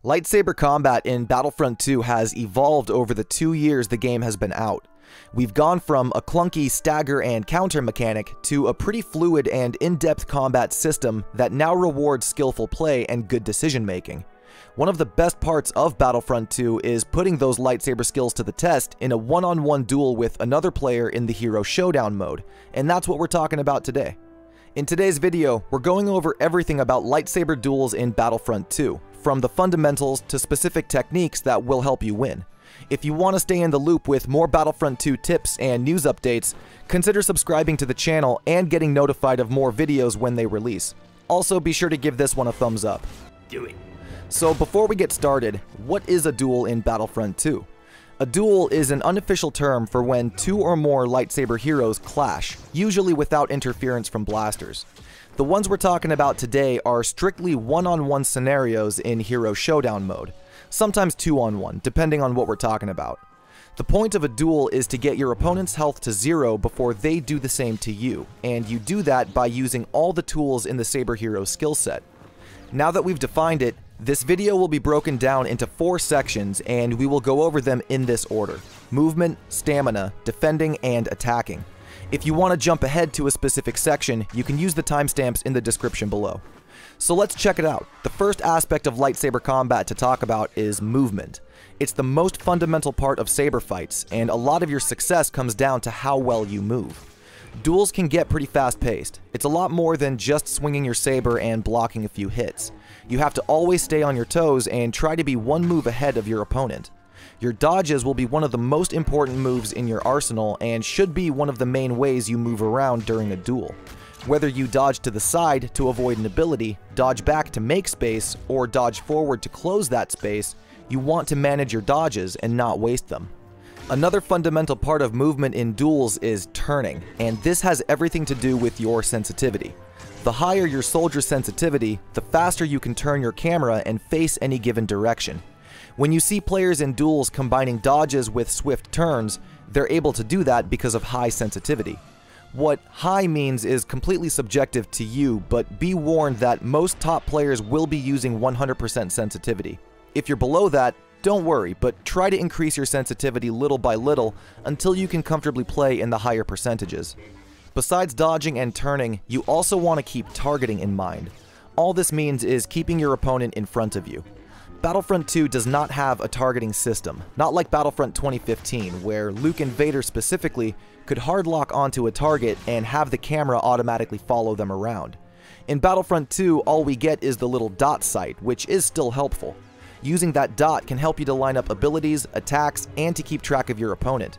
Lightsaber combat in Battlefront 2 has evolved over the 2 years the game has been out. We've gone from a clunky stagger and counter mechanic to a pretty fluid and in-depth combat system that now rewards skillful play and good decision making. One of the best parts of Battlefront 2 is putting those lightsaber skills to the test in a one-on-one duel with another player in the Hero Showdown mode, and that's what we're talking about today. In today's video, we're going over everything about lightsaber duels in Battlefront 2, from the fundamentals to specific techniques that will help you win. If you want to stay in the loop with more Battlefront 2 tips and news updates, consider subscribing to the channel and getting notified of more videos when they release. Also, be sure to give this one a thumbs up. Do it. So before we get started, what is a duel in Battlefront 2? A duel is an unofficial term for when two or more lightsaber heroes clash, usually without interference from blasters. The ones we're talking about today are strictly one-on-one scenarios in Hero Showdown mode, sometimes two-on-one, depending on what we're talking about. The point of a duel is to get your opponent's health to 0 before they do the same to you, and you do that by using all the tools in the Saber Hero skill set. Now that we've defined it, this video will be broken down into 4 sections, and we will go over them in this order: movement, stamina, defending, and attacking. If you want to jump ahead to a specific section, you can use the timestamps in the description below. So let's check it out. The first aspect of lightsaber combat to talk about is movement. It's the most fundamental part of saber fights, and a lot of your success comes down to how well you move. Duels can get pretty fast-paced. It's a lot more than just swinging your saber and blocking a few hits. You have to always stay on your toes and try to be one move ahead of your opponent. Your dodges will be one of the most important moves in your arsenal and should be one of the main ways you move around during a duel. Whether you dodge to the side to avoid an ability, dodge back to make space, or dodge forward to close that space, you want to manage your dodges and not waste them. Another fundamental part of movement in duels is turning, and this has everything to do with your sensitivity. The higher your soldier's sensitivity, the faster you can turn your camera and face any given direction. When you see players in duels combining dodges with swift turns, they're able to do that because of high sensitivity. What high means is completely subjective to you, but be warned that most top players will be using 100% sensitivity. If you're below that, don't worry, but try to increase your sensitivity little by little until you can comfortably play in the higher percentages. Besides dodging and turning, you also want to keep targeting in mind. All this means is keeping your opponent in front of you. Battlefront 2 does not have a targeting system, not like Battlefront 2015, where Luke and Vader specifically could hard lock onto a target and have the camera automatically follow them around. In Battlefront 2, all we get is the little dot sight, which is still helpful. Using that dot can help you to line up abilities, attacks, and to keep track of your opponent.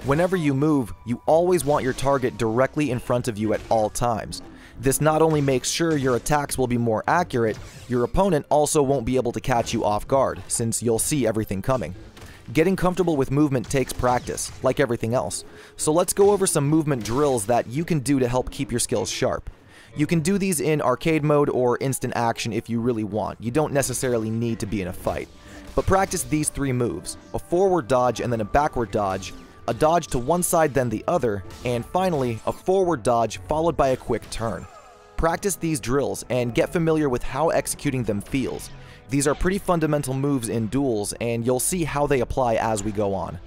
Whenever you move, you always want your target directly in front of you at all times. This not only makes sure your attacks will be more accurate, your opponent also won't be able to catch you off guard, since you'll see everything coming. Getting comfortable with movement takes practice, like everything else, so let's go over some movement drills that you can do to help keep your skills sharp. You can do these in arcade mode or instant action if you really want. You don't necessarily need to be in a fight. But practice these 3 moves: a forward dodge and then a backward dodge, a dodge to one side then the other, and finally a forward dodge followed by a quick turn. Practice these drills and get familiar with how executing them feels. These are pretty fundamental moves in duels, and you'll see how they apply as we go on.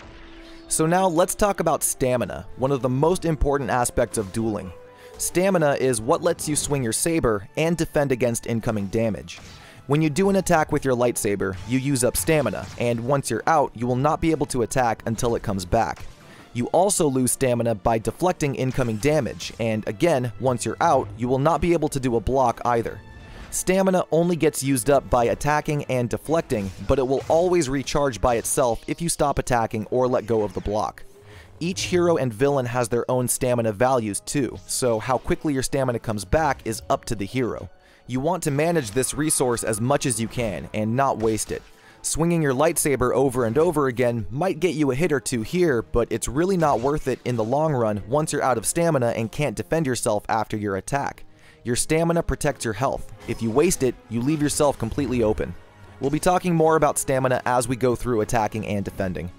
So now let's talk about stamina, one of the most important aspects of dueling. Stamina is what lets you swing your saber and defend against incoming damage. When you do an attack with your lightsaber, you use up stamina, and once you're out, you will not be able to attack until it comes back. You also lose stamina by deflecting incoming damage, and again, once you're out, you will not be able to do a block either. Stamina only gets used up by attacking and deflecting, but it will always recharge by itself if you stop attacking or let go of the block. Each hero and villain has their own stamina values too, so how quickly your stamina comes back is up to the hero. You want to manage this resource as much as you can and not waste it. Swinging your lightsaber over and over again might get you a hit or 2 here, but it's really not worth it in the long run once you're out of stamina and can't defend yourself after your attack. Your stamina protects your health. If you waste it, you leave yourself completely open. We'll be talking more about stamina as we go through attacking and defending.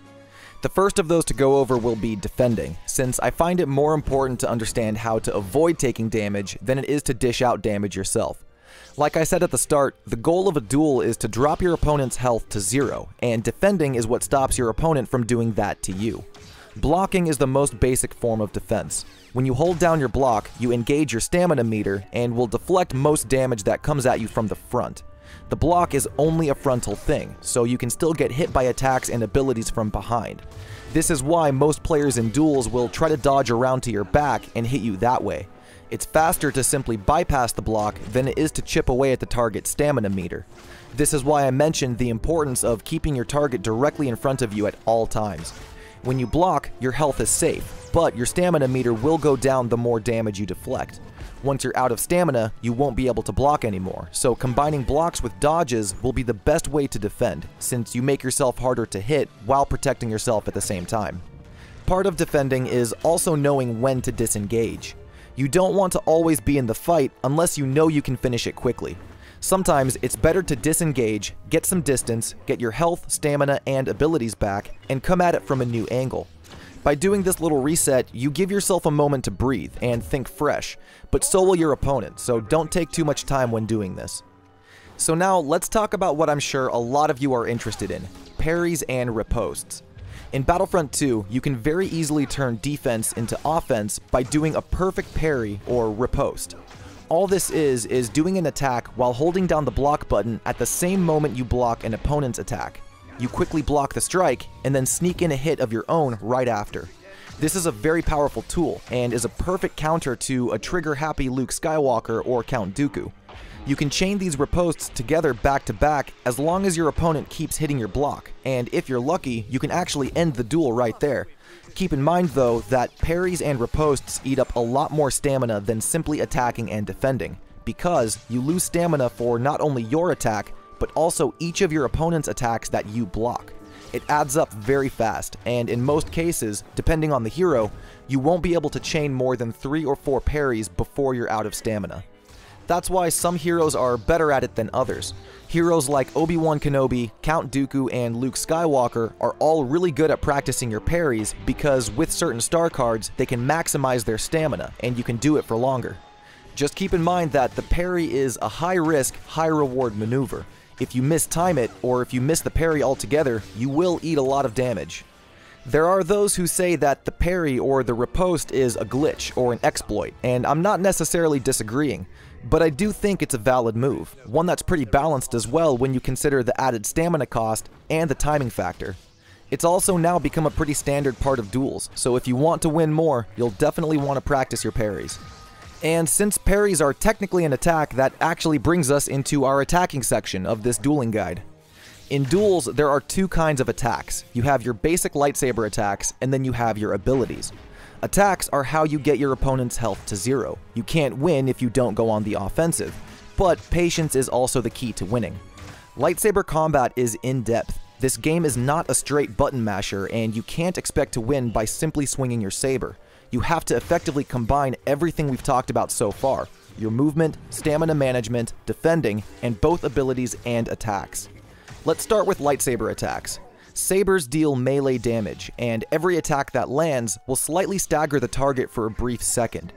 The first of those to go over will be defending, since I find it more important to understand how to avoid taking damage than it is to dish out damage yourself. Like I said at the start, the goal of a duel is to drop your opponent's health to 0, and defending is what stops your opponent from doing that to you. Blocking is the most basic form of defense. When you hold down your block, you engage your stamina meter and will deflect most damage that comes at you from the front. The block is only a frontal thing, so you can still get hit by attacks and abilities from behind. This is why most players in duels will try to dodge around to your back and hit you that way. It's faster to simply bypass the block than it is to chip away at the target's stamina meter. This is why I mentioned the importance of keeping your target directly in front of you at all times. When you block, your health is safe, but your stamina meter will go down the more damage you deflect. Once you're out of stamina, you won't be able to block anymore, so combining blocks with dodges will be the best way to defend, since you make yourself harder to hit while protecting yourself at the same time. Part of defending is also knowing when to disengage. You don't want to always be in the fight unless you know you can finish it quickly. Sometimes it's better to disengage, get some distance, get your health, stamina, and abilities back, and come at it from a new angle. By doing this little reset, you give yourself a moment to breathe and think fresh, but so will your opponent, so don't take too much time when doing this. So now let's talk about what I'm sure a lot of you are interested in, parries and ripostes. In Battlefront 2, you can very easily turn defense into offense by doing a perfect parry or riposte. All this is doing an attack while holding down the block button at the same moment you block an opponent's attack. You quickly block the strike, and then sneak in a hit of your own right after. This is a very powerful tool, and is a perfect counter to a trigger-happy Luke Skywalker or Count Dooku. You can chain these ripostes together back to back as long as your opponent keeps hitting your block, and if you're lucky, you can actually end the duel right there. Keep in mind though that parries and ripostes eat up a lot more stamina than simply attacking and defending, because you lose stamina for not only your attack, but also each of your opponent's attacks that you block. It adds up very fast, and in most cases, depending on the hero, you won't be able to chain more than 3 or 4 parries before you're out of stamina. That's why some heroes are better at it than others. Heroes like Obi-Wan Kenobi, Count Dooku, and Luke Skywalker are all really good at practicing your parries because with certain star cards, they can maximize their stamina, and you can do it for longer. Just keep in mind that the parry is a high-risk, high-reward maneuver. If you mistime it, or if you miss the parry altogether, you will eat a lot of damage. There are those who say that the parry or the riposte is a glitch or an exploit, and I'm not necessarily disagreeing, but I do think it's a valid move, one that's pretty balanced as well when you consider the added stamina cost and the timing factor. It's also now become a pretty standard part of duels, so if you want to win more, you'll definitely want to practice your parries. And since parries are technically an attack, that actually brings us into our attacking section of this dueling guide. In duels, there are 2 kinds of attacks. You have your basic lightsaber attacks, and then you have your abilities. Attacks are how you get your opponent's health to 0. You can't win if you don't go on the offensive, but patience is also the key to winning. Lightsaber combat is in-depth. This game is not a straight button masher, and you can't expect to win by simply swinging your saber. You have to effectively combine everything we've talked about so far: your movement, stamina management, defending, and both abilities and attacks. Let's start with lightsaber attacks. Sabers deal melee damage, and every attack that lands will slightly stagger the target for a brief second.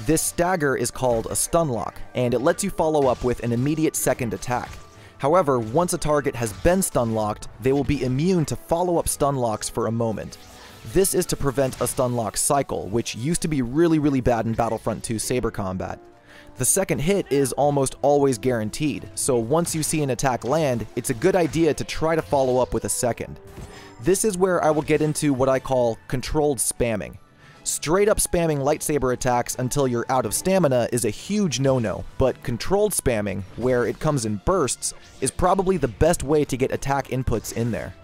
This stagger is called a stun lock, and it lets you follow up with an immediate second attack. However, once a target has been stun locked, they will be immune to follow-up stun locks for a moment. This is to prevent a stun lock cycle, which used to be really bad in Battlefront 2 saber combat. The second hit is almost always guaranteed, so once you see an attack land, it's a good idea to try to follow up with a second. This is where I will get into what I call controlled spamming. Straight up spamming lightsaber attacks until you're out of stamina is a huge no-no, but controlled spamming, where it comes in bursts, is probably the best way to get attack inputs in there.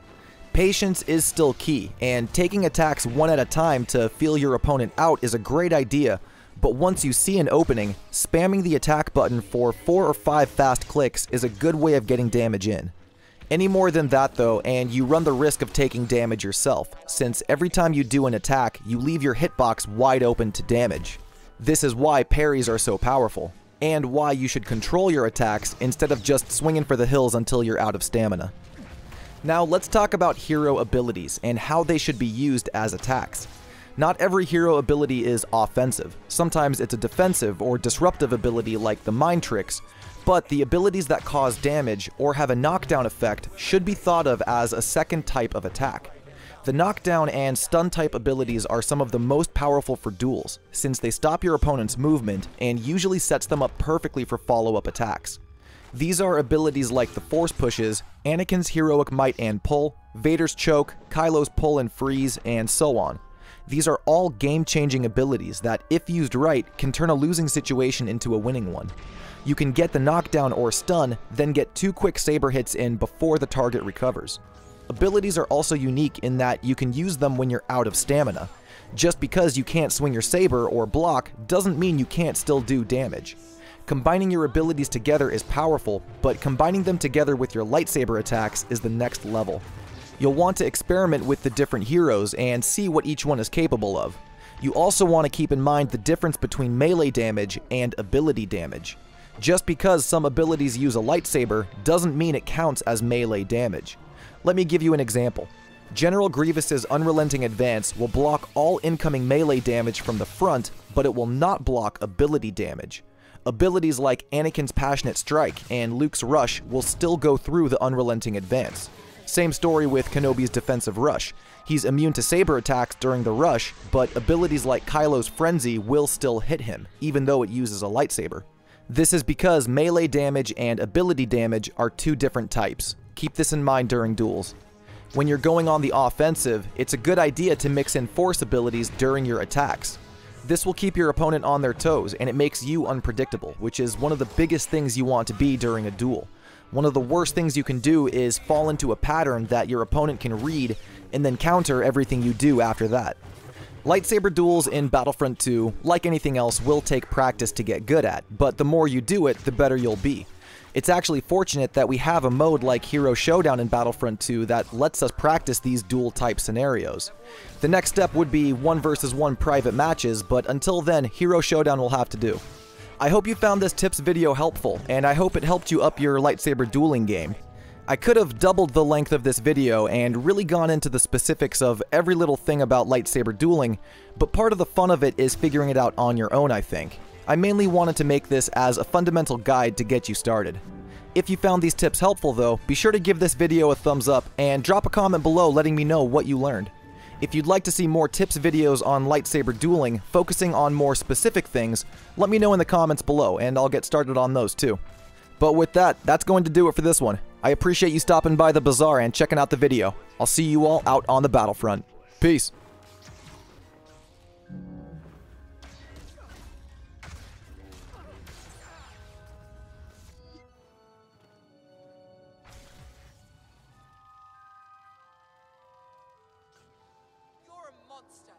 Patience is still key, and taking attacks one at a time to feel your opponent out is a great idea, but once you see an opening, spamming the attack button for 4 or 5 fast clicks is a good way of getting damage in. Any more than that though, and you run the risk of taking damage yourself, since every time you do an attack, you leave your hitbox wide open to damage. This is why parries are so powerful, and why you should control your attacks instead of just swinging for the hills until you're out of stamina. Now let's talk about hero abilities and how they should be used as attacks. Not every hero ability is offensive. Sometimes it's a defensive or disruptive ability like the mind tricks, but the abilities that cause damage or have a knockdown effect should be thought of as a second type of attack. The knockdown and stun type abilities are some of the most powerful for duels, since they stop your opponent's movement and usually sets them up perfectly for follow-up attacks. These are abilities like the Force Pushes, Anakin's Heroic Might and Pull, Vader's Choke, Kylo's Pull and Freeze, and so on. These are all game-changing abilities that, if used right, can turn a losing situation into a winning one. You can get the knockdown or stun, then get 2 quick saber hits in before the target recovers. Abilities are also unique in that you can use them when you're out of stamina. Just because you can't swing your saber or block doesn't mean you can't still do damage. Combining your abilities together is powerful, but combining them together with your lightsaber attacks is the next level. You'll want to experiment with the different heroes and see what each one is capable of. You also want to keep in mind the difference between melee damage and ability damage. Just because some abilities use a lightsaber doesn't mean it counts as melee damage. Let me give you an example. General Grievous's Unrelenting Advance will block all incoming melee damage from the front, but it will not block ability damage. Abilities like Anakin's Passionate Strike and Luke's Rush will still go through the Unrelenting Advance. Same story with Kenobi's Defensive Rush. He's immune to saber attacks during the rush, but abilities like Kylo's Frenzy will still hit him, even though it uses a lightsaber. This is because melee damage and ability damage are 2 different types. Keep this in mind during duels. When you're going on the offensive, it's a good idea to mix in force abilities during your attacks. This will keep your opponent on their toes, and it makes you unpredictable, which is one of the biggest things you want to be during a duel. One of the worst things you can do is fall into a pattern that your opponent can read and then counter everything you do after that. Lightsaber duels in Battlefront 2, like anything else, will take practice to get good at, but the more you do it, the better you'll be. It's actually fortunate that we have a mode like Hero Showdown in Battlefront 2 that lets us practice these duel-type scenarios. The next step would be 1 versus 1 private matches, but until then, Hero Showdown will have to do. I hope you found this tips video helpful, and I hope it helped you up your lightsaber dueling game. I could have doubled the length of this video and really gone into the specifics of every little thing about lightsaber dueling, but part of the fun of it is figuring it out on your own, I think. I mainly wanted to make this as a fundamental guide to get you started. If you found these tips helpful though, be sure to give this video a thumbs up and drop a comment below letting me know what you learned. If you'd like to see more tips videos on lightsaber dueling, focusing on more specific things, let me know in the comments below and I'll get started on those too. But with that, that's going to do it for this one. I appreciate you stopping by the bazaar and checking out the video. I'll see you all out on the battlefront. Peace. You're a monster.